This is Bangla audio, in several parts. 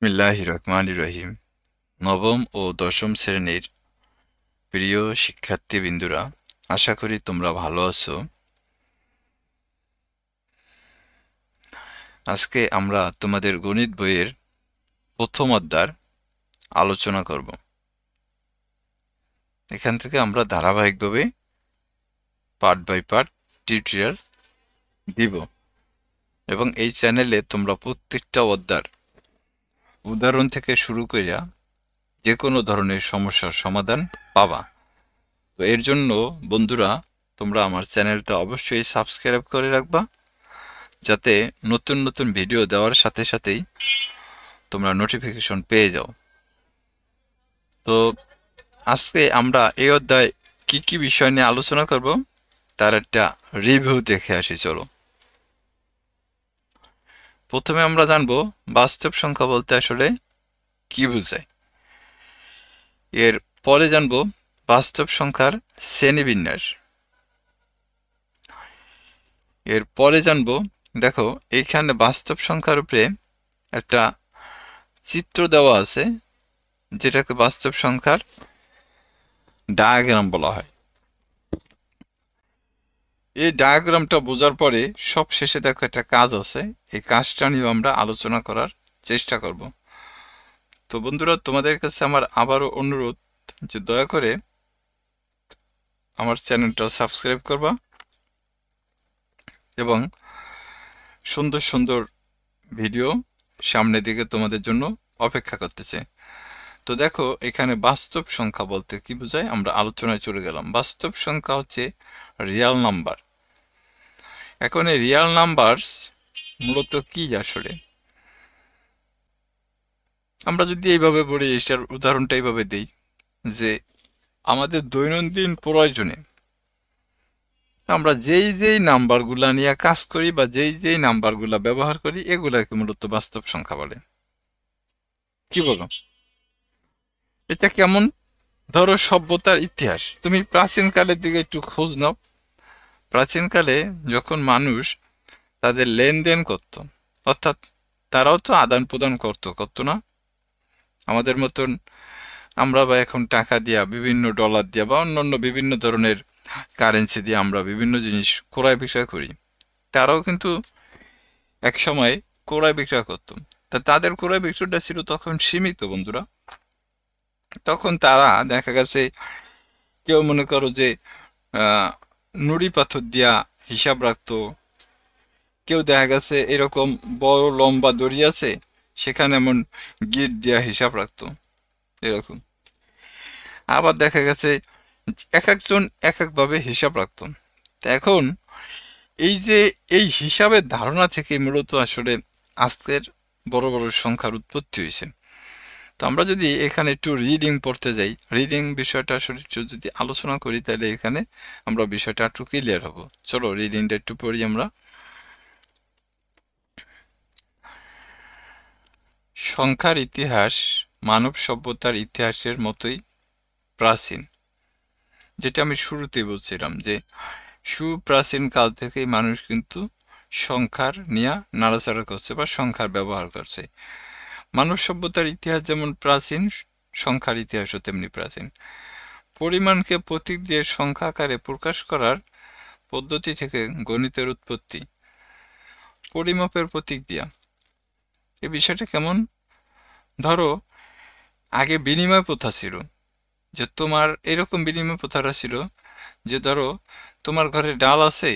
বিসমিল্লাহির রহমানির রহিম। নবম ও দশম শ্রেণীর প্রিয় শিক্ষার্থীবৃন্দুরা, আশা করি তোমরা ভালো আছো। আজকে আমরা তোমাদের গণিত বইয়ের প্রথম অধ্যায় আলোচনা করব। এখান থেকে আমরা ধারাবাহিকভাবে পার্ট বাই পার্ট টিউটোরিয়াল দিব এবং এই চ্যানেলে তোমরা প্রত্যেকটা অধ্যায় উদাহরণ থেকে শুরু করিয়া যে কোনো ধরনের সমস্যার সমাধান পাবা। তো এর জন্য বন্ধুরা, তোমরা আমার চ্যানেলটা অবশ্যই সাবস্ক্রাইব করে রাখবা, যাতে নতুন নতুন ভিডিও দেওয়ার সাথে সাথেই তোমরা নোটিফিকেশন পেয়ে যাও। তো আজকে আমরা এই অধ্যায়ে কি কি বিষয় নিয়ে আলোচনা করব তার একটা রিভিউ দেখে আসি, চলো। প্রথমে আমরা জানবো বাস্তব সংখ্যা বলতে আসলে কি বোঝায়। এর পরে জানবো বাস্তব সংখ্যার শ্রেণীবিন্যাস। এর পরে জানবো, দেখো এইখানে বাস্তব সংখ্যার উপরে একটা চিত্র দেওয়া আছে, যেটাকে বাস্তব সংখ্যার ডায়াগ্রাম বলা হয়। এই ডায়াগ্রামটা বোঝার পরে সব শেষে দেখো একটা কাজ আছে, এই কাজটা নিয়েও আমরা আলোচনা করার চেষ্টা করব। তো বন্ধুরা, তোমাদের কাছে আমার আবারও অনুরোধ যে দয়া করে আমার চ্যানেলটা সাবস্ক্রাইব করবা এবং সুন্দর সুন্দর ভিডিও সামনের দিকে তোমাদের জন্য অপেক্ষা করতেছে। তো দেখো এখানে বাস্তব সংখ্যা বলতে কি বোঝায় আমরা আলোচনায় চলে গেলাম। বাস্তব সংখ্যা হচ্ছে রিয়াল নাম্বার। এখন এই রিয়াল নাম্বার মূলত কি আসলে, আমরা যদি এইভাবে বলি, এটার উদাহরণটা এইভাবে দিই যে আমাদের দৈনন্দিন প্রয়োজনে আমরা যেই যেই নাম্বারগুলা নিয়ে কাজ করি বা যেই যেই নাম্বারগুলা ব্যবহার করি, এগুলাকে মূলত বাস্তব সংখ্যা বলে। কি বলো, এটা কেমন? ধরো সভ্যতার ইতিহাস, তুমি প্রাচীনকালের দিকে একটু খোঁজ নাও। প্রাচীনকালে যখন মানুষ তাদের লেনদেন করত, অর্থাৎ তারাও তো আদান প্রদান করতো না আমাদের মতন। আমরা বা এখন টাকা দিয়া, বিভিন্ন ডলার দিয়া বা অন্যান্য বিভিন্ন ধরনের কারেন্সি দিয়ে আমরা বিভিন্ন জিনিস ক্রয় বিক্রয় করি। তারাও কিন্তু এক সময় ক্রয় বিক্রয় করতো। তা তাদের ক্রয় বিক্রয়টা ছিল তখন সীমিত বন্ধুরা। তখন তারা দেখা গেছে, কেউ মনে করো যে নুড়ি পাথর দিয়া হিসাব রাখতো, কেউ দেখা গেছে এরকম বড় লম্বা দড়ি আছে, সেখানে এমন গিট দিয়া হিসাব রাখতো এরকম। আবার দেখা গেছে এক একজন এক একভাবে হিসাব রাখতো। তা এখন এই যে এই হিসাবের ধারণা থেকে মূলত আসলে আজকের বড় বড় সংখ্যার উৎপত্তি হয়েছে। তো আমরা যদি এখানে একটু রিডিং পড়তে যাই, রিডিং বিষয়টা আসলে একটু যদি আলোচনা করি, তাহলে এখানে আমরা বিষয়টা একটু ক্লিয়ার হব। চলো রিডিংটা একটু পড়ি আমরা। সংখ্যার ইতিহাস মানব সভ্যতার ইতিহাসের মতোই প্রাচীন। যেটা আমি শুরুতেই বলছিলাম যে সুপ্রাচীন কাল থেকেই মানুষ কিন্তু সংখ্যার নিয়ে নাড়াচাড়া করছে বা সংখ্যার ব্যবহার করছে। মানব সভ্যতার ইতিহাস যেমন প্রাচীন, সংখ্যার ইতিহাসও তেমনি প্রাচীন। পরিমাণকে প্রতীক দিয়ে সংখ্যা আকারে প্রকাশ করার পদ্ধতি থেকে গণিতের উৎপত্তি। পরিমাপের প্রতীক দিয়া, এই বিষয়টা কেমন? ধরো আগে বিনিময় প্রথা ছিল, যে তোমার এরকম বিনিময় প্রথাটা ছিল যে ধরো তোমার ঘরে ডাল আছে,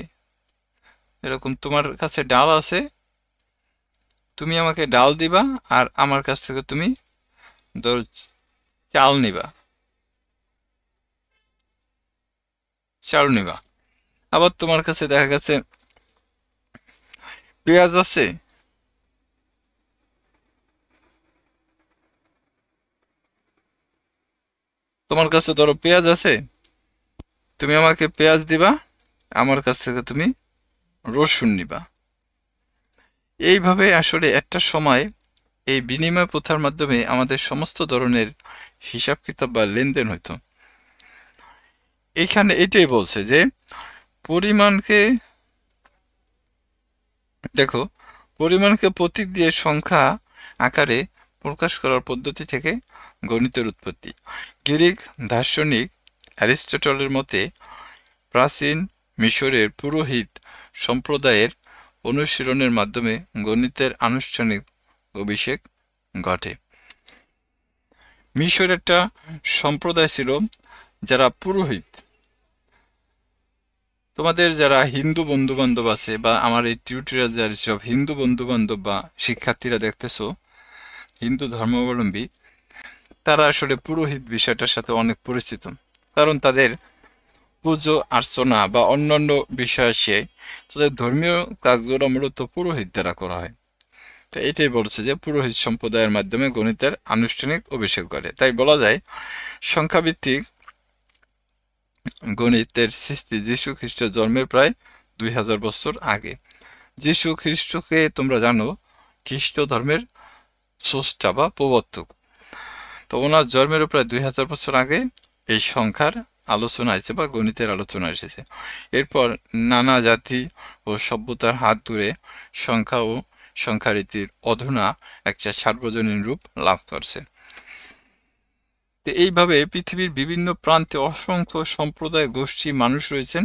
এরকম তোমার কাছে ডাল আছে, তুমি আমাকে ডাল দিবা আর আমার কাছ থেকে তুমি ধরো চাল নিবা, চাল নিবা। আবার তোমার কাছে দেখা গেছে পেঁয়াজ আছে, তোমার কাছে ধরো পেঁয়াজ আছে, তুমি আমাকে পেঁয়াজ দিবা, আমার কাছ থেকে তুমি রসুন নিবা। এইভাবে আসলে একটা সময় এই বিনিময় প্রথার মাধ্যমে আমাদের সমস্ত ধরনের হিসাব কিতাব বা লেনদেন হইতো। এখানে এটাই বলছে যে পরিমাণকে, দেখো, পরিমাণকে প্রতীক দিয়ে সংখ্যা আকারে প্রকাশ করার পদ্ধতি থেকে গণিতের উৎপত্তি। গ্রিক দার্শনিক অ্যারিস্টটলের মতে প্রাচীন মিশরের পুরোহিত সম্প্রদায়ের অনুশীলনের মাধ্যমে গণিতের আনুষ্ঠানিক অভিষেক ঘটে। মিশর একটা সম্প্রদায় ছিল যারা পুরোহিত। তোমাদের যারা হিন্দু বন্ধু বান্ধব আছে বা আমার এই টিউটোরিয়াল যারা সব হিন্দু বন্ধু বান্ধব বা শিক্ষার্থীরা দেখতেছো হিন্দু ধর্মাবলম্বী, তারা আসলে পুরোহিত বিষয়টার সাথে অনেক পরিচিত, কারণ তাদের পুজো অর্চনা বা অন্যান্য বিষয় আসে তাদের ধর্মীয় কাজগুলো মূলত পুরোহিত দ্বারা করা হয়। তো এটাই বলছে যে পুরোহিত সম্প্রদায়ের মাধ্যমে গণিতের আনুষ্ঠানিক অভিষেক ঘটে। তাই বলা যায় সংখ্যাভিত্তিক গণিতের সৃষ্টি যীশু খ্রিস্ট জন্মের প্রায় 2000 বছর আগে। যীশু খ্রিস্টকে তোমরা জানো খ্রিস্ট ধর্মের স্রষ্টা বা প্রবর্তক। তো ওনার জন্মেরও প্রায় 2000 বছর আগে এই সংখ্যার আলোচনা এসেছে বা গণিতের আলোচনা এসেছে। এরপর নানা জাতি ও সভ্যতার হাত ধরে সংখ্যা ও সংখ্যারীতির অধুনা একটা সার্বজনীন রূপ লাভ করছে। এইভাবে পৃথিবীর বিভিন্ন প্রান্তে অসংখ্য সম্প্রদায় গোষ্ঠী মানুষ রয়েছেন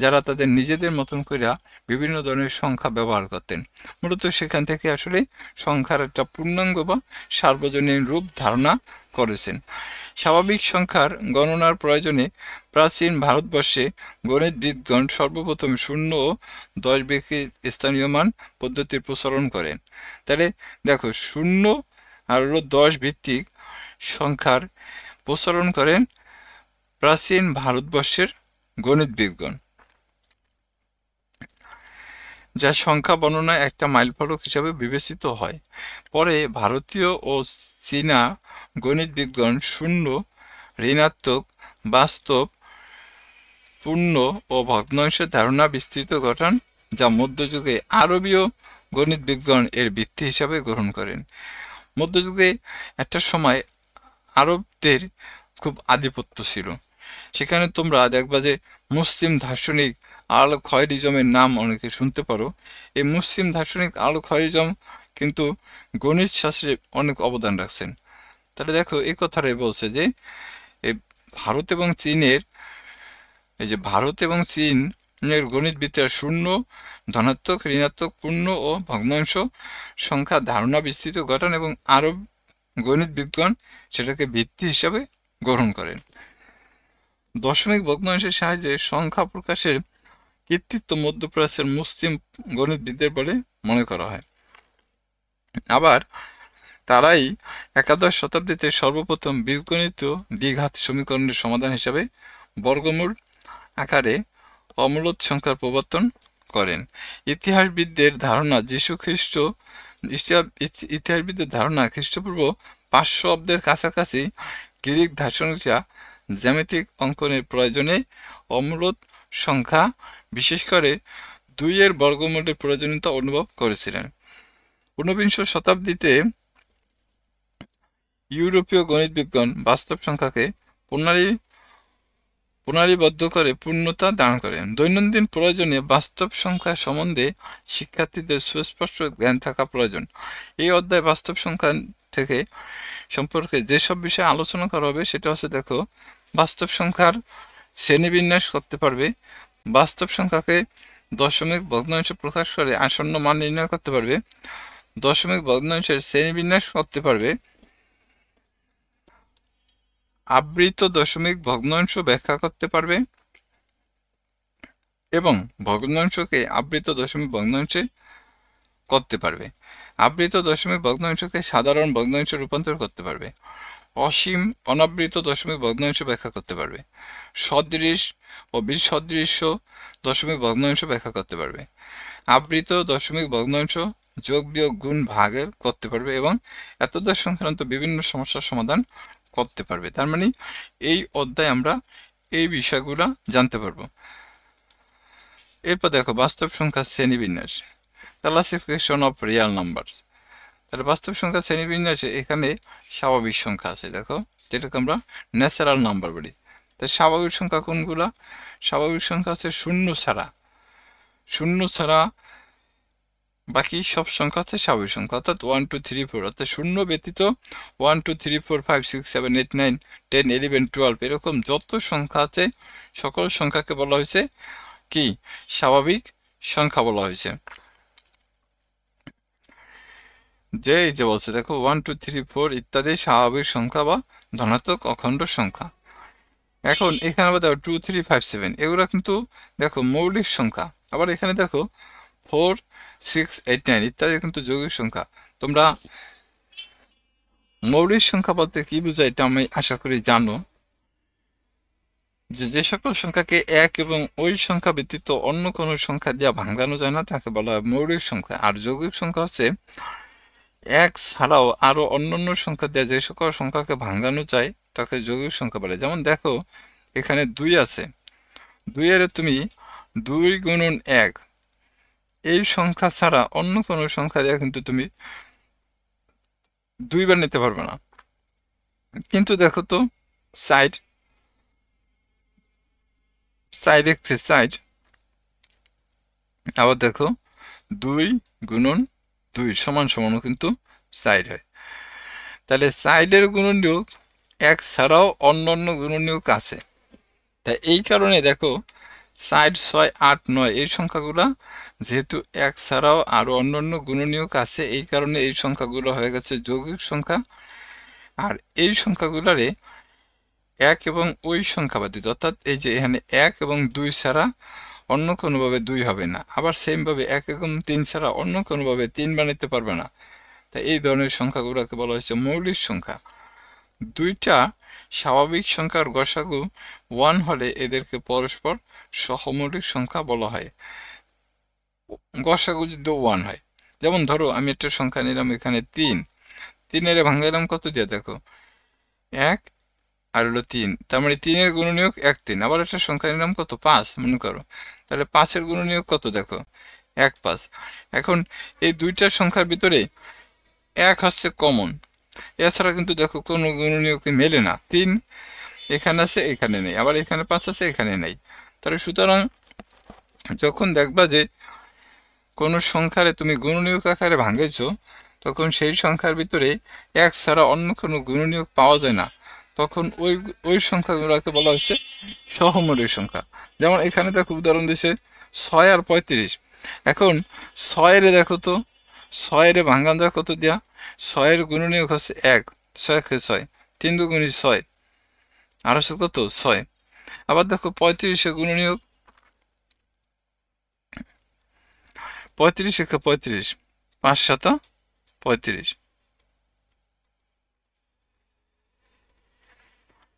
যারা তাদের নিজেদের মতন করে বিভিন্ন ধরনের সংখ্যা ব্যবহার করতেন। মূলত সেখান থেকে আসলে সংখ্যার একটা পূর্ণাঙ্গ বা সার্বজনীন রূপ ধারণা করেছেন। স্বাভাবিক সংখ্যার গণনার প্রয়োজনে প্রাচীন ভারতবর্ষে গণিতবিদগণ সর্বপ্রথম 0 ও 10 ব্যক্তি স্থানীয় মান পদ্ধতির প্রচলন করেন। তাহলে দেখো 0 আর 10 ভিত্তিক সংখ্যার প্রচলন করেন প্রাচীন ভারতবর্ষের গণিতবিদগণ, যা সংখ্যা বর্ণনায় একটা মাইলফলক হিসাবে বিবেচিত হয়। পরে ভারতীয় ও চীনা গণিতবিদগণ 0, ঋণাত্মক, বাস্তব, পূর্ণ ও ভগ্নাংশের ধারণা বিস্তৃত ঘটান, যা মধ্যযুগে আরবীয় গণিতবিদগণ এর ভিত্তি হিসাবে গ্রহণ করেন। মধ্যযুগে একটা সময় আরবদের খুব আধিপত্য ছিল। সেখানে তোমরা দেখবা যে মুসলিম দার্শনিক আল খয়রিজমের নাম অনেকে শুনতে পারো। এই মুসলিম দার্শনিক আল খয়রিজম কিন্তু গণিত শাস্ত্রে অনেক অবদান রাখছেন। তাহলে দেখো এই কথাটাই বলছে যে এই ভারত এবং চীনের গণিতবিদরা 0, ধনাত্মক, ঋণাত্মক, পূর্ণ ও ভগ্নাংশ সংখ্যা ধারণা বিস্তৃত ঘটান এবং আরব গণিতবিদগণ সেটাকে ভিত্তি হিসাবে গ্রহণ করেন। দশমিক ভগ্নাংশের সাহায্যে সংখ্যা প্রকাশের কৃতিত্ব মধ্যপ্রাচ্যের মুসলিম গণিতবিদদের বলে মনে করা হয়। আবার তারাই একাদশ শতাব্দীতে সর্বপ্রথম বীজগণিত দ্বিঘাত সমীকরণের সমাধান হিসাবে বর্গমূল আকারে অমূলত সংখ্যার প্রবর্তন করেন। ইতিহাসবিদদের ধারণা খ্রিস্টপূর্ব 500 অব্দের কাছাকাছি গ্রিক দার্শনিকরা জ্যামিতিক অঙ্কনের প্রয়োজনে অমূলত সংখ্যা, বিশেষ করে 2 এর বর্গমূলের প্রয়োজনীয়তা অনুভব করেছিলেন। 19বিংশ শতাব্দীতে ইউরোপীয় গণিতবিদগণ বাস্তব সংখ্যাকে প্রণালীবদ্ধ করে পূর্ণতা দান করেন। দৈনন্দিন প্রয়োজনে বাস্তব সংখ্যা সম্বন্ধে শিক্ষার্থীদের সুস্পষ্ট জ্ঞান থাকা প্রয়োজন। এই অধ্যায়ে বাস্তব সংখ্যা থেকে সম্পর্কে যেসব বিষয়ে আলোচনা করা হবে সেটা হচ্ছে, দেখো, বাস্তব সংখ্যার শ্রেণীবিন্যাস করতে পারবে, বাস্তব সংখ্যাকে দশমিক ভগ্নাংশ প্রকাশ করে আসন্ন মান নির্ণয় করতে পারবে, দশমিক ভগ্নাংশের শ্রেণীবিন্যাস করতে পারবে, আবৃত দশমিক ভগ্নাংশ ব্যাখ্যা করতে পারবে এবং ভগ্নাংশকে আবৃত দশমিক ভগ্নাংশে করতে পারবে, আবৃত দশমিক ভগ্নাংশকে সাধারণ ভগ্নাংশে রূপান্তর করতে পারবে, অসীম অনাবৃত দশমিক ভগ্নাংশ ব্যাখ্যা করতে পারবে, সদৃশ ও বিসদৃশ দশমিক ভগ্নাংশ ব্যাখ্যা করতে পারবে, আবৃত দশমিক ভগ্নাংশ যোগ বিয়োগ গুণ ভাগের করতে পারবে এবং এতদ্বারা সংক্রান্ত বিভিন্ন সমস্যার সমাধান করতে পারবে। তার মানে এই অধ্যায়ে আমরা এই বিষয়গুলো জানতে পারবো। এরপর দেখো বাস্তব সংখ্যার শ্রেণীবিন্যাস, ক্লাসিফিকেশন অফ রিয়াল নাম্বারস। তাহলে বাস্তব সংখ্যার শ্রেণীবিন্যাসে এখানে স্বাভাবিক সংখ্যা আছে, দেখো, যেটাকে আমরা ন্যাচারাল নাম্বার বলি। তাই স্বাভাবিক সংখ্যা কোনগুলা? স্বাভাবিক সংখ্যা হচ্ছে শূন্য ছাড়া বাকি সব সংখ্যা হচ্ছে স্বাভাবিক সংখ্যা, অর্থাৎ 1 2 3 4, অর্থাৎ শূন্য ব্যতীত 1 2 3 4 5 6 7 8 9 10 11 12 এরকম যত সংখ্যা আছে সকল সংখ্যাকে বলা হয়েছে কি স্বাভাবিক সংখ্যা বলা হয়েছে। যে এই যে বলছে দেখো 1 2 3 4 ইত্যাদি স্বাভাবিক সংখ্যা বা ধনাত্মক অখণ্ড সংখ্যা। এখন এখানে আবার দেখো 2 3 5 7 এগুলো কিন্তু দেখো মৌলিক সংখ্যা। আবার এখানে দেখো 4 6 8 9 ইত্যাদি কিন্তু যৌগিক সংখ্যা। তোমরা মৌলিক সংখ্যা বলতে কি বোঝায় এটা আমি আশা করি জানো, যে সকল সংখ্যাকে এক এবং ওই সংখ্যা ব্যতীত অন্য কোনো সংখ্যা দিয়ে ভাঙানো যায় না তাকে বলা হয় মৌলিক সংখ্যা। আর যৌগিক সংখ্যা হচ্ছে এক ছাড়াও আরো অন্যান্য সংখ্যা দিয়ে যে সকল সংখ্যাকে ভাঙানো যায় তাকে যৌগিক সংখ্যা বলে। যেমন দেখো এখানে 2 আছে, 2 এর তুমি 2 গুণন 1 এই সংখ্যা ছাড়া অন্য কোনো সংখ্যা দিয়ে কিন্তু তুমি 2 বার নিতে পারবে না। কিন্তু দেখো তো সাইড সাইড আবার দেখো 2 গুণন 2 সমান সমানও কিন্তু সাইড হয়। তাহলে সাইডের গুণনীয়ক এক ছাড়াও অন্যান্য গুণনীয়ক আছে। তাই এই কারণে দেখো 4 6 8 9 এই সংখ্যাগুলা যেহেতু এক ছাড়াও আরো অন্যান্য গুণনীয়ক আছে এই কারণে এই সংখ্যাগুলো হয়ে গেছে যৌগিক সংখ্যা। আর এই সংখ্যাগুলারে এক এবং ওই সংখ্যা ব্যতীত, অর্থাৎ এই যে এখানে 1 এবং 2 ছাড়া অন্য কোনোভাবে 2 হবে না, আবার সেমভাবে 1 এবং 3 ছাড়া অন্য কোনোভাবে 3 বানাইতে পারবে না। তাই এই ধরনের সংখ্যাগুলোকে বলা হয়েছে মৌলিক সংখ্যা। দুইটা স্বাভাবিক সংখ্যার গসাগু 1 হলে এদেরকে পরস্পর সহমৌলিক সংখ্যা বলা হয়। গসাগু যদি 1 হয়, যেমন ধরো আমি একটা সংখ্যা নিলাম এখানে 3, 3 এর ভাঙাইলাম কত দিয়ে দেখো 1 আর হলো 3, তার মানে 3 এর গুণনীয়ক 1 3। আবার একটা সংখ্যা নিলাম কত 5 মনে করো, তাহলে 5 এর গুণনীয়ক কত দেখো 1 5। এখন এই দুইটার সংখ্যার ভিতরে 1 হচ্ছে কমন, এছাড়া কিন্তু দেখো কোনো গুণনীয়ক মেলে না। 3 এখানে আছে এখানে নেই, আবার এখানে 5 আছে এখানে নেই। তাহলে সুতরাং যখন দেখবা যে কোনো সংখ্যারে তুমি গুণনীয়ক আকারে ভাঙাইছো তখন সেই সংখ্যার ভিতরে 1 ছাড়া অন্য কোনো গুণনীয়ক পাওয়া যায় না, তখন ওই সংখ্যাগুলোকে বলা হচ্ছে সহমৌলিক সংখ্যা। যেমন এখানে দেখো উদাহরণ দিছে 6 আর 35। এখন 6 এর দেখো তো 6 এর ভাঙান দেওয়া কত দিয়া 6 এর গুণনীয়ক হচ্ছে 1, 6 6 3 2 6 আর হচ্ছে কত 6। আবার দেখো 35 এর গুণনীয়ক 35 একে 35 5 7 35।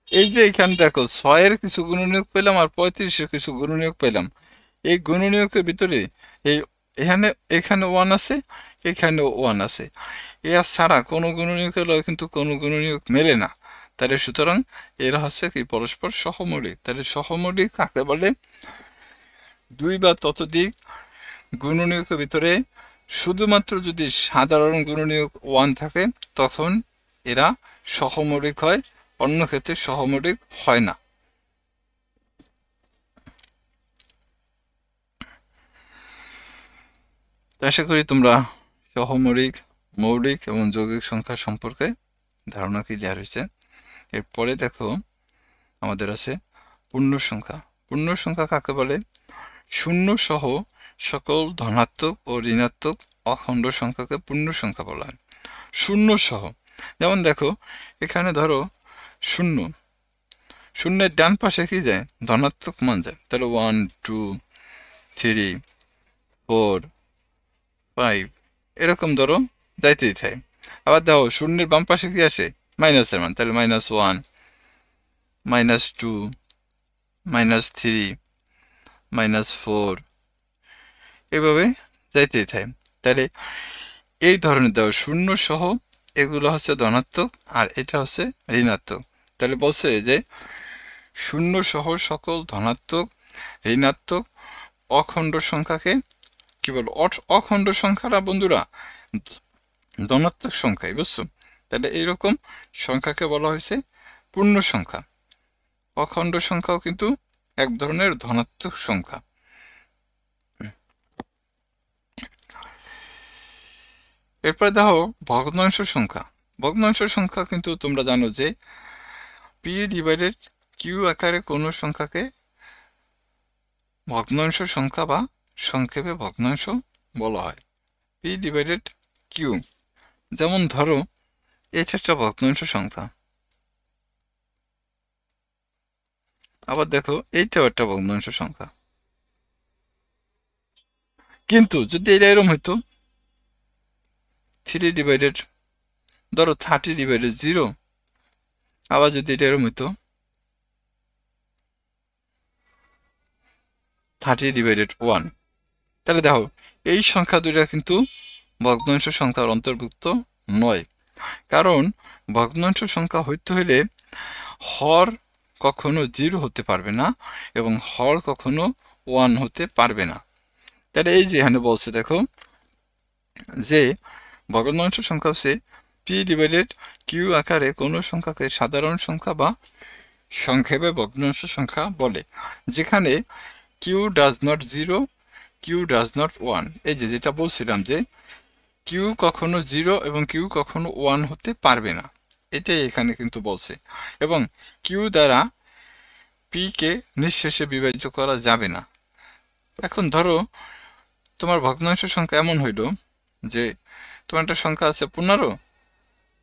এই যে এখানে দেখো 6 এর কিছু গুণনীয়ক পেলাম আর 35 এর কিছু গুণনীয়ক পেলাম। এই গুণনীয়কের ভিতরে এই এখানে 1 আছে এখানেও 1 আছে, এর ছাড়া কোনো গুণনীয়ক হলেও কিন্তু কোনো গুণনীয়ক মেলে না। তাহলে সুতরাং এরা হচ্ছে কি পরস্পর সহমৌলিক। তাহলে সহমৌলিক কাকে বলে? 2 বা ততোধিক গুণনীয়কের ভিতরে শুধুমাত্র যদি সাধারণ গুণনীয়ক 1 থাকে তখন এরা সহমৌলিক হয়, অন্য ক্ষেত্রে সহমৌলিক হয় না। আশা করি তোমরা সহমৌলিক, মৌলিক এবং যৌগিক সংখ্যা সম্পর্কে ধারণা ক্লিয়ার হয়েছে। এরপরে দেখো আমাদের আছে পূর্ণ সংখ্যা। পূর্ণ সংখ্যা কাকে বলে? শূন্য সহ সকল ধনাত্মক ও ঋণাত্মক অখণ্ড সংখ্যাকে পূর্ণ সংখ্যা বলা হয়। শূন্য সহ, যেমন দেখো এখানে ধরো শূন্য, শূন্যের ডান পাশে কি যায়? ধনাত্মক মান যায়। তাহলে 1 2 3 4 5 এরকম ধরো যাইতেই থাকে। আবার দেখো শূন্যের বাম পাশে কি আসে? মাইনাসের মান, তাহলে -1 -2 -3 -4 এভাবে যাইতেই থাকে। তাহলে এই ধরনের দেখো শূন্য সহ এগুলো হচ্ছে ধনাত্মক আর এটা হচ্ছে ঋণাত্মক। তাহলে বলছে যে শূন্য সহ সকল ধনাত্মক ঋণাত্মক অখণ্ড সংখ্যাকে কি বলবো? অখণ্ড সংখ্যাটা বন্ধুরা ধনাত্মক সংখ্যাই, বুঝছো? তাহলে এইরকম সংখ্যাকে বলা হয়েছে পূর্ণ সংখ্যা। অখণ্ড সংখ্যাও কিন্তু এক ধরনের ধনাত্মক সংখ্যা। এরপরে দেখো ভগ্নাংশ সংখ্যা। ভগ্নাংশ সংখ্যা কিন্তু তোমরা জানো যে পি ডিভাইডেড কিউ আকারে কোনো সংখ্যাকে ভগ্নাংশ সংখ্যা বা সংক্ষেপে ভগ্নাংশ বলা হয়। পি ডিভাইডেড কিউ, যেমন ধরো এটা একটা ভগ্নাংশ সংখ্যা, আবার দেখো এইটাও একটা ভগ্নাংশ সংখ্যা। কিন্তু যদি এটা এরকম হইতো 3 ডিভাইডেড ধরো 30 ডিভাইডেড 0, আবার যদি এটা এরকম হইতো 30 ডিভাইডেড 1, তাহলে দেখো এই সংখ্যা দুইটা কিন্তু ভগ্নাংশ সংখ্যার অন্তর্ভুক্ত নয়। কারণ ভগ্নাংশ সংখ্যা হইতে হলে হর কখনো 0 হতে পারবে না এবং হর কখনো 1 হতে পারবে না। তাহলে এই যে এখানে বলছে দেখো যে ভগ্নাংশ সংখ্যা হচ্ছে পি ডিভাইডেড কিউ আকারে কোনো সংখ্যাকে সাধারণ সংখ্যা বা সংক্ষেপে ভগ্নাংশ সংখ্যা বলে, যেখানে Q does not 0, Q does not 1। এই যে যেটা বলছিলাম যে কিউ কখনো 0 এবং কিউ কখনো 1 হতে পারবে না, এটাই এখানে কিন্তু বলছে। এবং কিউ দ্বারা পি কে নিঃশেষে বিভাজ্য করা যাবে না। এখন ধরো তোমার ভগ্নাংশ সংখ্যা এমন হইল যে তোমার একটা সংখ্যা আছে 15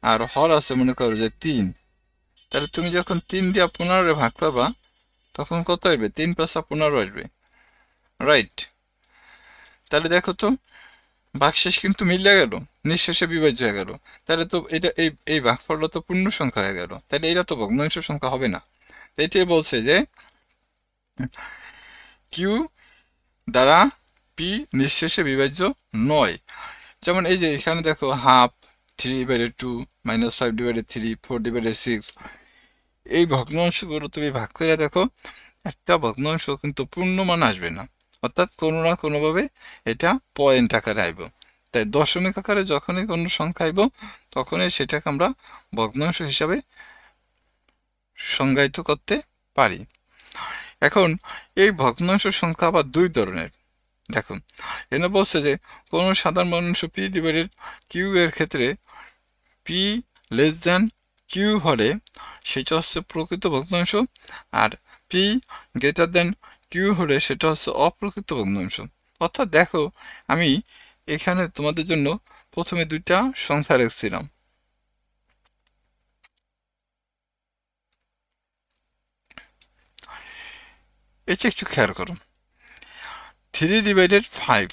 আর হর আছে মনে করো যে 3, তাহলে তুমি যখন 3 দিয়ে 15 ভাগ করবা তখন কত আসবে? 3 + 15 আসবে, রাইট? তাহলে দেখো তো ভাগশেষ কিন্তু মিলে গেল, নিঃশেষে বিভাজ্য হয়ে গেল। তাহলে তো এটা এই ভাগফলটা তো পূর্ণ সংখ্যা হয়ে গেল, তাহলে এটা তো ভগ্নাংশ সংখ্যা হবে না। এটাই বলছে যে কিউ দ্বারা পি নিঃশেষে বিভাজ্য নয়। যেমন এই যে এখানে দেখো হাফ, 3/2, -5/3, 4/6, এই ভগ্নাংশগুলো তুমি ভাগ করে দেখো একটা ভগ্নাংশ কিন্তু পূর্ণমান আসবে না, অর্থাৎ কোনো না কোনোভাবে এটা পয়েন্ট আকারে আইব। তাই দশমিক আকারে যখনই কোনো সংখ্যা আইব তখনই সেটাকে আমরা ভগ্নাংশ হিসাবে সংজ্ঞায়িত করতে পারি। এখন এই ভগ্নাংশ সংখ্যা আবার দুই ধরনের। দেখুন এখানে বলছে যে কোনো সাধারণ ভগ্নাংশ পি ডিভাইডেড কিউ এর ক্ষেত্রে পি লেস দ্যান কিউ হলে সেটা হচ্ছে প্রকৃত ভগ্নাংশ, আর পি গ্রেটার দ্যান কিউ হলে সেটা হচ্ছে অপ্রকৃত ভগ্নাংশ। অর্থাৎ দেখো আমি এখানে তোমাদের জন্য প্রথমে দুইটা সংখ্যা রেখেছিলাম। এটা একটু খেয়াল করো, 3 ডিভাইডেড 5,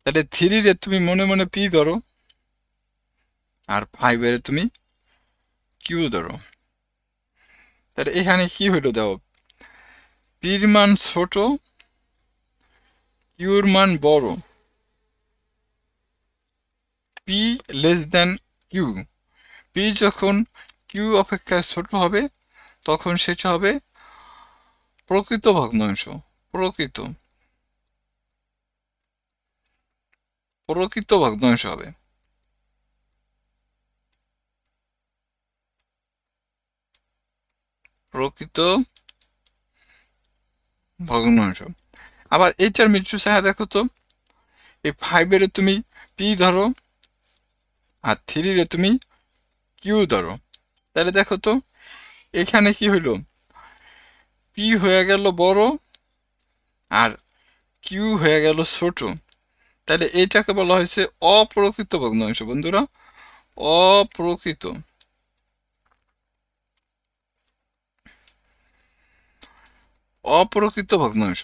তাহলে 3 রে তুমি মনে মনে পি ধরো আর 5 এর তুমি কিউ ধরো। তাহলে এখানে কি হইলো দেখো, পির মান ছোট, কিউর মান বড়। P less than Q, P যখন কিউ অপেক্ষায় ছোট হবে তখন সেটা হবে প্রকৃত ভগ্নাংশ। প্রকৃত ভগ্নাংশ হবে। প্রকৃত ভগ্নাংশ। আবার এইটার মৃত্যু ছায়া দেখো তো, এই 5 এর তুমি পি ধরো আর 3 রে তুমি কিউ ধরো। তাহলে দেখো তো এখানে কি হইল, পি হয়ে গেল বড় আর কিউ হয়ে গেল ছোট। তাহলে এইটাকে বলা হয়েছে অপ্রকৃত ভগ্নাংশ। বন্ধুরা, অপ্রকৃত ভগ্নাংশ,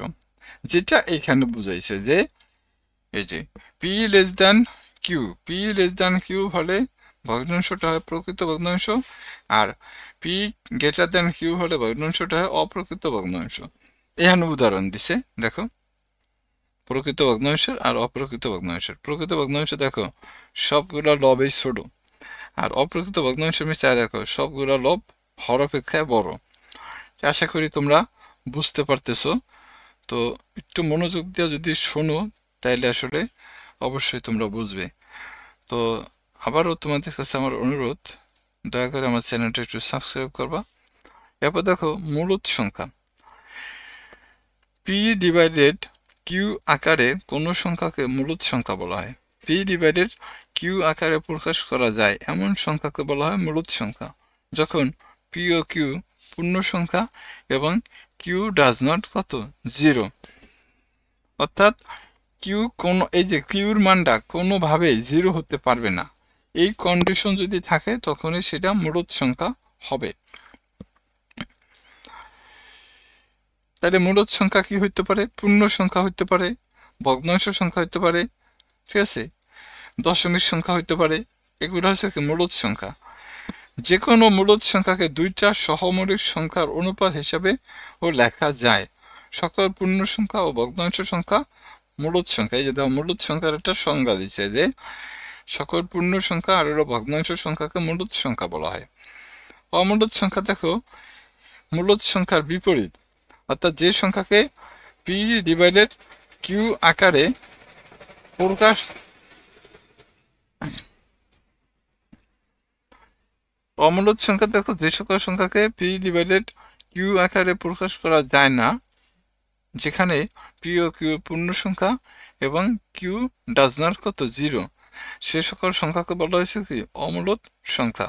যেটা এখানে বুঝাইছে যে এই যে P less than Q, P less than Q হলে ভগ্নাংশটা হয় প্রকৃত ভগ্নাংশ, আর পি গ্রেটার দ্যান কিউ হলে ভগ্নাংশটা হয় অপ্রকৃত ভগ্নাংশ। এখানে উদাহরণ দিছে দেখো প্রকৃত ভগ্নাংশের আর অপ্রকৃত ভগ্নাংশের। প্রকৃত ভগ্নাংশ দেখো সবগুলো লবেই ছোট, আর অপ্রকৃত ভগ্নাংশের মিশায় দেখো সবগুলো লব হর অপেক্ষায় বড়। আশা করি তোমরা বুঝতে পারতেছো। তো একটু মনোযোগ দিয়ে যদি শোনো তাইলে আসলে অবশ্যই তোমরা বুঝবে। তো আবারও তোমাদের কাছে আমার অনুরোধ, দয়া করে আমার চ্যানেলটা একটু সাবস্ক্রাইব করবা। এরপর দেখো মূলদ সংখ্যা। পি ডিভাইডেড কিউ আকারে কোনো সংখ্যাকে মূলদ সংখ্যা বলা হয়। পি ডিভাইডেড কিউ আকারে প্রকাশ করা যায় এমন সংখ্যাকে বলা হয় মূলদ সংখ্যা। যখন পি ও কিউ পূর্ণ সংখ্যা এবং কিউ ডাজ নট কত 0, অর্থাৎ কিউ কোনো এই যে কিউর মানটা কোনোভাবেই 0 হতে পারবে না, এই কন্ডিশন যদি থাকে তখনই সেটা মূলদ সংখ্যা হবে। তাহলে মূলদ সংখ্যা কি হইতে পারে? পূর্ণ সংখ্যা হইতে পারে, ভগ্নাংশ সংখ্যা হইতে পারে, ঠিক আছে, দশমিক সংখ্যা হইতে পারে। এগুলো হচ্ছে কি মূলদ সংখ্যা। যে কোনো মূলদ সংখ্যাকে দুইটা সহমৌলিক সংখ্যার অনুপাত হিসাবে ও লেখা যায়। সকল পূর্ণ সংখ্যা ও ভগ্নাংশ সংখ্যা মূলদ সংখ্যা। এই যে দেখো মূলদ সংখ্যার একটা সংজ্ঞা দিচ্ছে যে সকল পূর্ণ সংখ্যা আর ভগ্নাংশ সংখ্যাকে মূলদ সংখ্যা বলা হয়। অমূলদ সংখ্যা দেখো মূলদ সংখ্যার বিপরীত, অর্থাৎ যে সংখ্যাকে পি ডিভাইডেড কিউ আকারে প্রকাশ অমূলদ সংখ্যা দেখো যে সকল সংখ্যাকে পি ডিভাইডেড কিউ আকারে প্রকাশ করা যায় না, যেখানে পি ও কিউ পূর্ণ সংখ্যা এবং কিউ ডাজ নট কত 0, সে সকল সংখ্যাকে বলা হয়েছে কি অমূলদ সংখ্যা।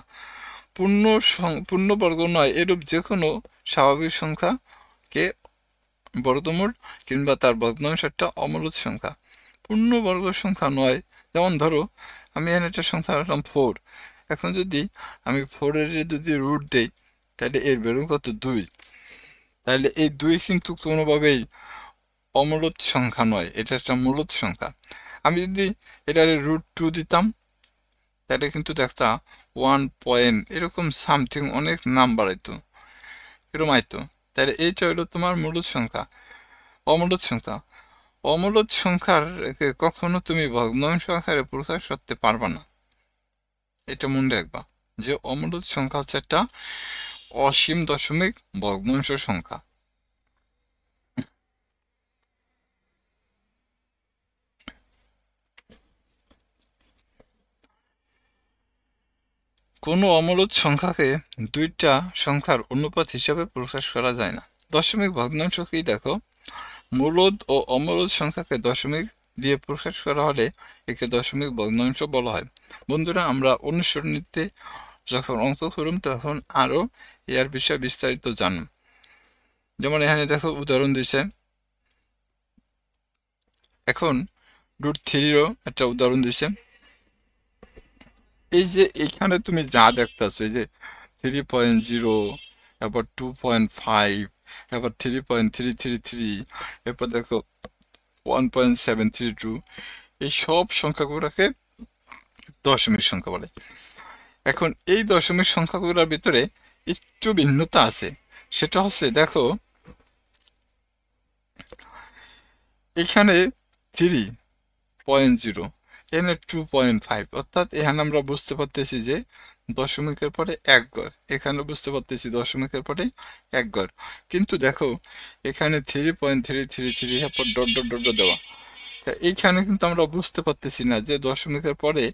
পূর্ণবর্গ নয় এরূপ যে কোনো স্বাভাবিক সংখ্যাকে বর্গমূল কিংবা তার ভগ্নাংশ একটা অমূলদ সংখ্যা। পূর্ণবর্গ সংখ্যা নয়, যেমন ধরো আমি এখানে একটা সংখ্যা রাখলাম 4, এখন যদি আমি 4-এর যদি রুট দেই তাহলে এর বেরো কত 2, তাহলে এই 2 কিন্তু কোনোভাবেই অমূলদ সংখ্যা নয়, এটা একটা মূলদ সংখ্যা। আমি যদি এটার রুট 2 দিতাম তাহলে কিন্তু দেখতাম 1 পয়েন্ট এরকম সামথিং অনেক নাম্বার আইতো, এরকম আইতো। তাহলে এইটা হলো তোমার মূলদ সংখ্যা। অমূলদ সংখ্যা, অমূলদ সংখ্যার কখনো তুমি ভগ্নাংশ আকারে প্রকাশ করতে পারবা না, এটা মনে রাখবা যে অমূলদ সংখ্যা হচ্ছে একটা অসীম দশমিক ভগ্নাংশ সংখ্যা। কোনো অমূলদ সংখ্যাকে দুইটা সংখ্যার অনুপাত হিসাবে প্রকাশ করা যায় না। দশমিক ভগ্নাংশ কি দেখো, মূলদ ও অমূলদ সংখ্যাকে দশমিক দিয়ে প্রকাশ করা হলে একে দশমিক ভগ্নাংশ বলা হয়। বন্ধুরা, আমরা অনুসরণীতে যখন অঙ্ক করুম তখন আরো এর বিষয়ে বিস্তারিত জানুন। যেমন এখানে দেখো উদাহরণ দিছে, এখন √3-এরও একটা উদাহরণ দিছে। এই যে এখানে তুমি যা দেখতেছো, এই যে 3.0, এরপর 2.5, এরপর 3.333, এরপর দেখো 1.732, এই সব সংখ্যাগুলোকে দশমিক সংখ্যা বলে। এখন এই দশমিক সংখ্যাগুলোর ভিতরে একটু ভিন্নতা আছে, সেটা হচ্ছে দেখো এখানে 3.0, এখানে 2.5, অর্থাৎ এখানে আমরা বুঝতে পারতেছি যে দশমিকের পরে এক ঘর, এখানে বুঝতে পারতেছি দশমিকের পরে এক ঘর। কিন্তু দেখো এখানে 3.333 এরপর ডট ডট ডট দেওয়া, তা এইখানে কিন্তু আমরা বুঝতে পারতেছি না যে দশমিকের পরে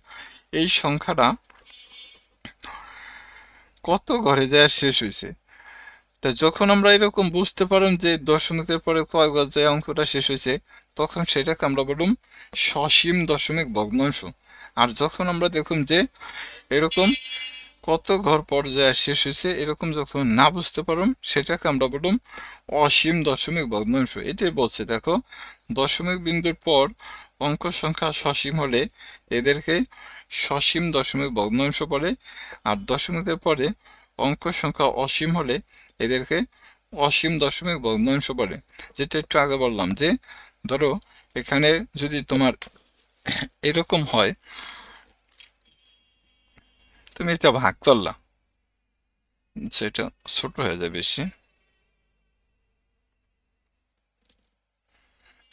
এই সংখ্যাটা কত ঘরে যায় শেষ হয়েছে। তা যখন আমরা এরকম বুঝতে পারলাম যে দশমিকের পরে কয় ঘর যায় অঙ্কটা শেষ হয়েছে, তখন সেটাকে আমরা বললাম সসীম দশমিক ভগ্নাংশ। আর যখন আমরা দেখুন যে এরকম কত ঘর পর্যায়ে শেষ হয়েছে এরকম যখন না বুঝতে পারলাম, সেটাকে আমরা বললাম অসীম দশমিক ভগ্নাংশ। এটাই বলছে দেখো, দশমিক বিন্দুর পর অঙ্ক সংখ্যা সসীম হলে এদেরকে সসীম দশমিক ভগ্নাংশ বলে, আর দশমিকের পরে অঙ্ক সংখ্যা অসীম হলে এদেরকে অসীম দশমিক ভগ্নাংশ বলে। যেটা একটু আগে বললাম যে ধরো এখানে যদি তোমার এরকম হয়, তুমি এটা ভাগ করলা, সেটা ছোট হয়ে যায় বেশি।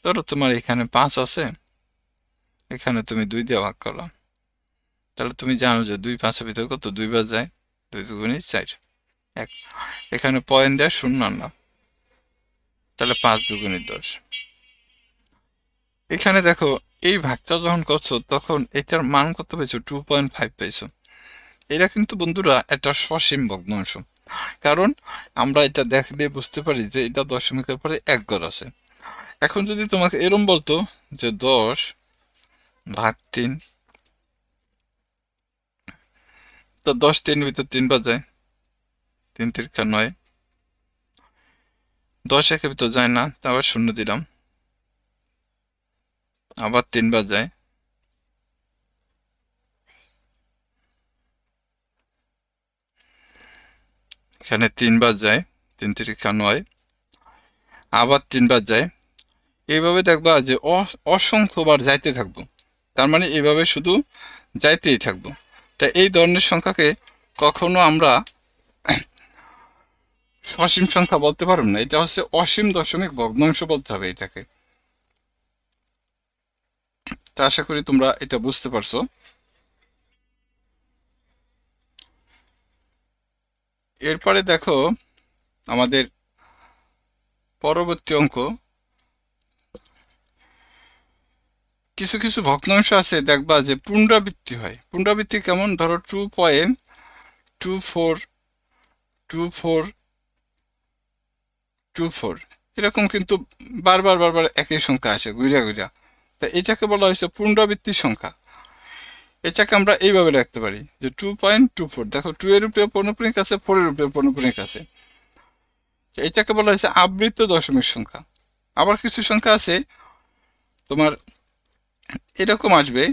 ধরো তোমার এখানে 5 আছে, এখানে তুমি 2 দিয়ে ভাগ করলাম, তাহলে তুমি জানো যে 2 5-এর ভিতরে কত 2 বার যায়, 2 2 4 1, এখানে পয়েন্ট দেয় 0 আনলাম, তাহলে 5 2 10। এখানে দেখো এই ভাগটা যখন করছো তখন এটার মান কত পেয়েছো 2.5 পেয়েছো। এটা কিন্তু বন্ধুরা একটা সসীম ভগ্নাংশ, কারণ আমরা এটা দেখলে বুঝতে পারি যে এটা দশমিকের পরে এক ঘর আছে। এখন যদি তোমাকে এরম বলতো যে 10 ভাগ 3। তো 10 3 ভিতর 3 বার যায়, 3 3 9। 10 একের ভিতর যায় না, তা আবার শূন্য দিলাম, আবার 3 বার যায়। এখানে 3 বার যায়, 3 3 9, আবার 3 বার যায়। এইভাবে দেখবা যে অসংখ্যবার যাইতে থাকবো, তার মানে এইভাবে শুধু যাইতেই থাকবো। তা এই ধরনের সংখ্যাকে কখনো আমরা সসীম সংখ্যা বলতে পারব না, এটা হচ্ছে অসীম দশমিক ভগ্নাংশ বলতে হবে এটাকে। তা আশা করি তোমরা এটা বুঝতে পারছো। এরপরে দেখো আমাদের পরবর্তী অঙ্ক, কিছু কিছু ভগ্নাংশ আছে দেখবা যে পুনরাবৃত্তি হয়। পুনরাবৃত্তি কেমন? ধরো 2.2424 এরকম কিন্তু বারবার বারবার একই সংখ্যা আসে ঘুরিয়া ঘুরিয়া। তা এটাকে বলা হয়েছে পুনরাবৃত্তি সংখ্যা। এটাকে আমরা এইভাবে রাখতে পারি যে 2.24, দেখো 2 এর উপরে পৌনঃপুনিক আছে, 4 এর উপরে পৌনঃপুনিক আছে। এটাকে বলা হয়েছে আবৃত দশমিক সংখ্যা। আবার কিছু সংখ্যা আছে তোমার এরকম আসবে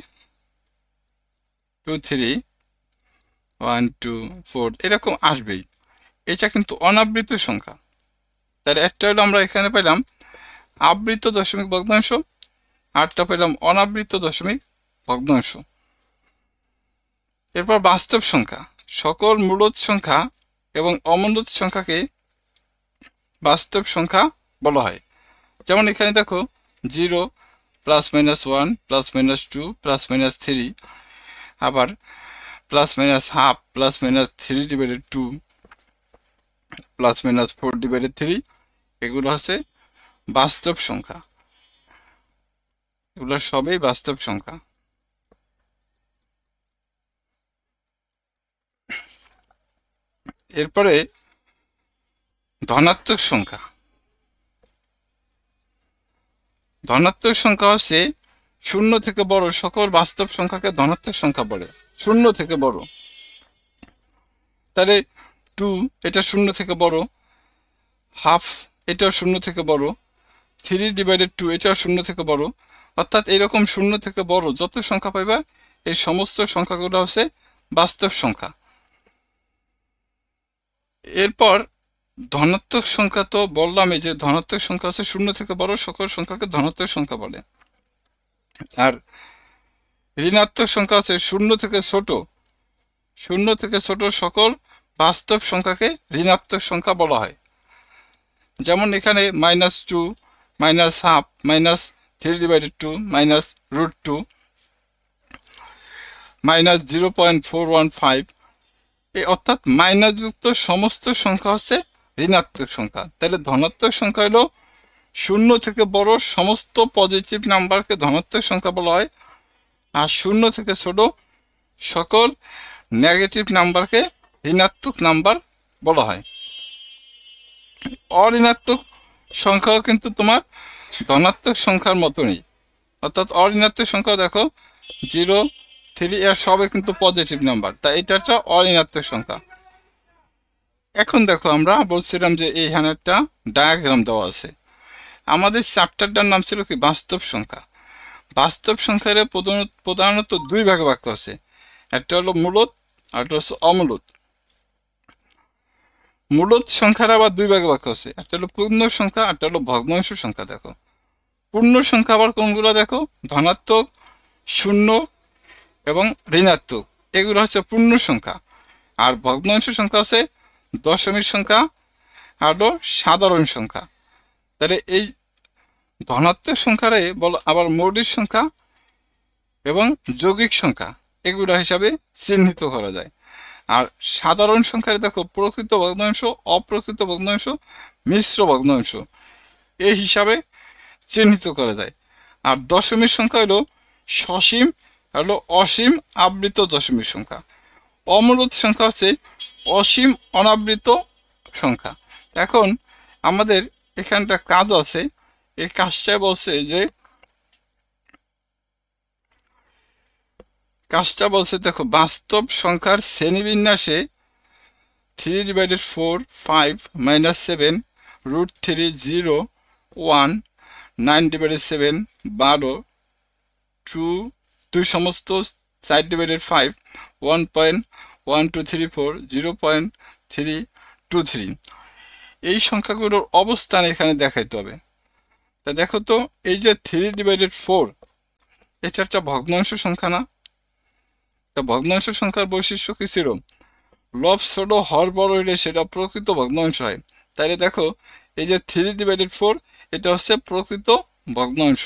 2 3 1 2 4 এরকম আসবেই। এটা কিন্তু অনাবৃত সংখ্যা। তাহলে একটা হলো আমরা এখানে পেলাম আবৃত দশমিক ভগ্নাংশ, আরটা পেলাম অনাবৃত দশমিক ভগ্নাংশ। এরপর বাস্তব সংখ্যা, সকল মূলদ সংখ্যা এবং অমূলদ সংখ্যাকে বাস্তব সংখ্যা বলা হয়। যেমন এখানে দেখো 0 +-1 +-2 +-3, আবার +-1/2 +-3/2 +-4/3, এগুলো হচ্ছে বাস্তব সংখ্যা। এগুলো সবই বাস্তব সংখ্যা। এরপরে ধনাত্মক সংখ্যা। ধনাত্মক সংখ্যা হচ্ছে শূন্য থেকে বড় সকল বাস্তব সংখ্যাকে ধনাত্মক সংখ্যা বলে, শূন্য থেকে বড়। তাহলে 2 এটা শূন্য থেকে বড়, হাফ এটাও শূন্য থেকে বড়, 3/2 এটাও শূন্য থেকে বড়। অর্থাৎ এরকম শূন্য থেকে বড় যত সংখ্যা পাইবা এই সমস্ত সংখ্যাগুলো হচ্ছে বাস্তব সংখ্যা। এরপর ধনাত্মক সংখ্যা তো বললামই যে ধনাত্মক সংখ্যা হচ্ছে শূন্য থেকে বড় সকল সংখ্যাকে ধনাত্মক সংখ্যা বলে। আর ঋণাত্মক সংখ্যা হচ্ছে শূন্য থেকে ছোট সকল বাস্তব সংখ্যাকে ঋণাত্মক সংখ্যা বলা হয়। যেমন এখানে -2 -1/2 -3/2 -√2 -0.415, অর্থাৎ মাইনাস যুক্ত সমস্ত সংখ্যা হচ্ছে ঋণাত্মক সংখ্যা। তাহলে ধনাত্মক সংখ্যা হলো শূন্য থেকে বড় সমস্ত পজিটিভ নাম্বারকে ধনাত্মক সংখ্যা বলা হয়, আর শূন্য থেকে ছোট সকল নেগেটিভ নাম্বারকে ঋণাত্মক নাম্বার বলা হয়। অঋণাত্মক সংখ্যাও কিন্তু তোমার ধনাত্মক সংখ্যার মতনই, অর্থাৎ অঋণাত্মক সংখ্যা দেখো 0 3 এর সবে কিন্তু পজিটিভ নাম্বার, তাই এটা একটা অঋণাত্মক সংখ্যা। এখন দেখো আমরা বলছিলাম যে এইখানে একটা ডায়াগ্রাম দেওয়া আছে। আমাদের চ্যাপ্টারটার নাম ছিল কি বাস্তব সংখ্যা। বাস্তব সংখ্যার প্রধানত দুই ভাগে ভাগ আছে, একটা হলো মূলদ আর একটা হচ্ছে অমূলদ। মূলদ সংখ্যার আবার দুই ভাগে ভাগ আছে, একটা হলো পূর্ণ সংখ্যা আর একটা হলো ভগ্নাংশ সংখ্যা। দেখো পূর্ণ সংখ্যা আবার কোনগুলো দেখো, ধনাত্মক, শূন্য এবং ঋণাত্মক, এগুলো হচ্ছে পূর্ণ সংখ্যা। আর ভগ্নাংশ সংখ্যা হচ্ছে দশমিক সংখ্যা আর হলো সাধারণ সংখ্যা। তাহলে এই ধনাত্মক সংখ্যারে বল আবার মৌলিক সংখ্যা এবং যৌগিক সংখ্যা এগুলো হিসাবে চিহ্নিত করা যায়। আর সাধারণ সংখ্যারে দেখো প্রকৃত ভগ্নাংশ, অপ্রকৃত ভগ্নাংশ, মিশ্র ভগ্নাংশ এই হিসাবে চিহ্নিত করা যায়। আর দশমিক সংখ্যা হলো সসীম হলো অসীম আবৃত দশমিক সংখ্যা। অমূলদ সংখ্যা হচ্ছে অসীম অনাবৃত সংখ্যা। এখন আমাদের এখানটা কাজ আছে, এই কাজটা বলছে যে কাজটা বলছে দেখো, বাস্তব সংখ্যার শ্রেণীবিন্যাসে 3/4 5 -7 √3 0 1 9/7 12 2 সমস্ত 4/5 1.1234 0.323 এই সংখ্যাগুলোর অবস্থান এখানে দেখাইতে হবে। তা দেখো তো, এই যে 3/4 এটা একটা ভগ্নাংশ সংখ্যা না? তা ভগ্নাংশ সংখ্যার বৈশিষ্ট্য কি ছিল? লব ছোট হর বড় হইলে সেটা প্রকৃত ভগ্নাংশ হয়। তাইলে দেখো, এই যে 3/4 এটা হচ্ছে প্রকৃত ভগ্নাংশ।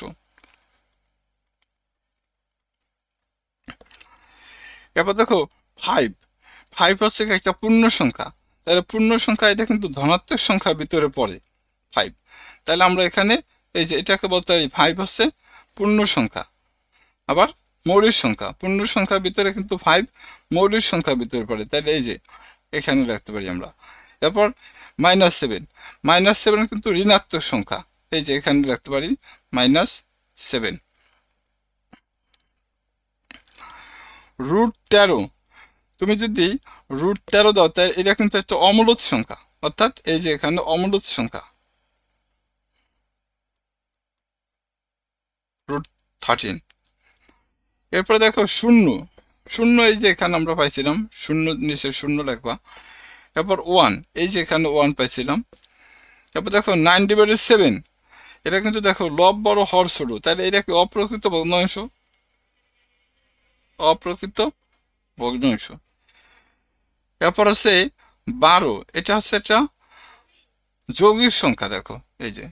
এরপর দেখো 5 হচ্ছে একটা পূর্ণ সংখ্যা। তাহলে পূর্ণ সংখ্যা এটা কিন্তু ধনাত্মক সংখ্যার ভিতরে পড়ে 5। তাহলে আমরা এখানে এই যে এটাকে বলতে পারি 5 হচ্ছে পূর্ণ সংখ্যা। আবার মৌলিক সংখ্যা, পূর্ণ সংখ্যার ভিতরে কিন্তু 5 মৌলিক সংখ্যার ভিতরে পড়ে। তাহলে এই যে এখানে রাখতে পারি আমরা। এরপর -7 কিন্তু ঋণাত্মক সংখ্যা, এই যে এখানে রাখতে পারি -7। √13, তুমি যদি √13 দাও তাই এটা কিন্তু একটা অমূলত সংখ্যা, অর্থাৎ এই যে এখানে অমূলত সংখ্যা √13। এরপরে দেখো শূন্য এই যে এখানে আমরা পাইছিলাম, শূন্য নিচে শূন্য লিখবা। এরপর 1, এই যে এখানে 1 পাইছিলাম। এরপর দেখো 9/7, এটা কিন্তু দেখো লব বড় হর ছোট, তাহলে এটা কি অপ্রকৃত ভগ্নাংশ? অপ্রকৃত ভগ্নাংশ। এরপর আছে 12, এটা হচ্ছে একটা যৌগিক সংখ্যা। দেখো এই যে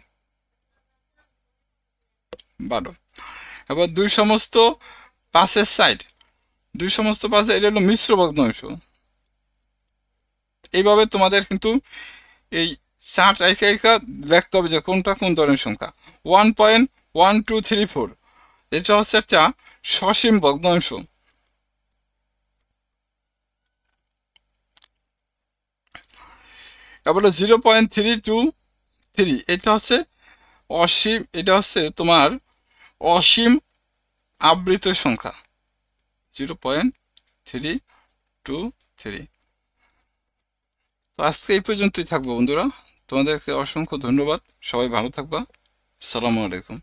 12। এবার 2 সমস্ত 5-এর সাইড, 2 সমস্ত 5, এটা হলো মিশ্র ভগ্নাংশ। এইভাবে তোমাদের কিন্তু এই চার্ট একা একা লিখতে হবে যে কোনটা কোন ধরনের সংখ্যা। 1.1234 এটা হচ্ছে একটা সসীম ভগ্নাংশ। এবার 0.323 এটা হচ্ছে অসীম, এটা হচ্ছে তোমার অসীম আবৃত সংখ্যা 0.323। তো আজকে এই পর্যন্তই থাকবো বন্ধুরা, তোমাদেরকে অসংখ্য ধন্যবাদ। সবাই ভালো থাকবা। আসসালামু আলাইকুম।